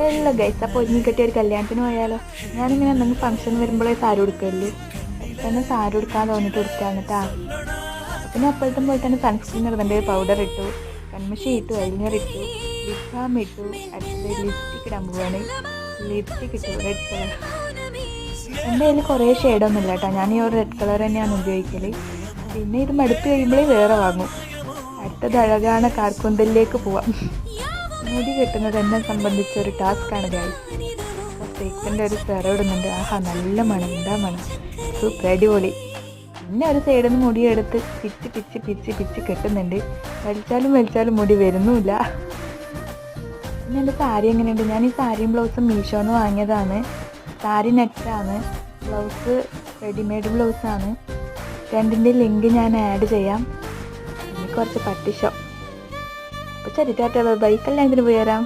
Hello guys, അപ്പോൾ ഒരുങ്ങി കെട്ടിയ ഒരു കല്യാണത്തിന് പോയാലോ? ഞാനിങ്ങനെ എന്തെങ്കിലും ഫംഗ്ഷൻ വരുമ്പോഴേ സാരി കൊടുക്കല്ലേ, തന്നെ സാരി കൊടുക്കാൻ തോന്നിയിട്ട് കൊടുക്കുകയാണ് കേട്ടോ. പിന്നെ അപ്പോഴത്തെ പോലെ തന്നെ സൺസ്ക്രീൻ ഇടുന്നുണ്ട്, പൗഡർ ഇട്ടു, കൺമഷി ഇട്ടു, ഐലൈനർ ഇട്ടു, ലിപ് ബാം ഇട്ടു, അടുത്തത് ലിപ്സ്റ്റിക് ഇടാൻ പോവാണ്. ലിപ്സ്റ്റിക് ഇട്ടു റെഡ് കളർ. എൻ്റെ കയ്യിൽ കുറേ ഷെയ്ഡൊന്നുമില്ല കേട്ടോ, ഞാൻ ഈ ഒരു റെഡ് കളർ തന്നെയാണ് ഉപയോഗിക്കൽ. പിന്നെ ഇത് മടുത്ത് കഴിയുമ്പോഴേ വേറെ വാങ്ങും. അടുത്തത് അഴകാണ് കാർക്കുന്തലിലേക്ക് പോവാം. മുടി കെട്ടുന്നത് എന്നെ സംബന്ധിച്ചൊരു ടാസ്ക്കാണ് ഗൈസ്. തേക്കിൻ്റെ ഒരു സെറ ഇടുന്നുണ്ട്. ആഹാ, നല്ല മണം, എന്താ മണം, സൂപ്പർ അടിപൊളി. പിന്നെ ഒരു സൈഡിൽ നിന്ന് മുടിയെടുത്ത് പിച്ച് പിച്ച് പിച്ച് പിച്ച് കെട്ടുന്നുണ്ട്. വലിച്ചാലും മുടി വരുന്നുമില്ല. പിന്നെ എൻ്റെ സാരി എങ്ങനെയുണ്ട്? ഞാൻ ഈ സാരിയും ബ്ലൗസും മീഷോന്ന് വാങ്ങിയതാണ്. സാരി നെറ്റാണ്, ബ്ലൗസ് റെഡിമെയ്ഡ് ബ്ലൗസാണ്. രണ്ടിൻ്റെ ലിങ്ക് ഞാൻ ആഡ് ചെയ്യാം. ഇനി കുറച്ച് പട്ടിഷോ. അപ്പോൾ ശരി, ടാറ്റ ബൈ. കല്യാണത്തിന് പോയി വരാം.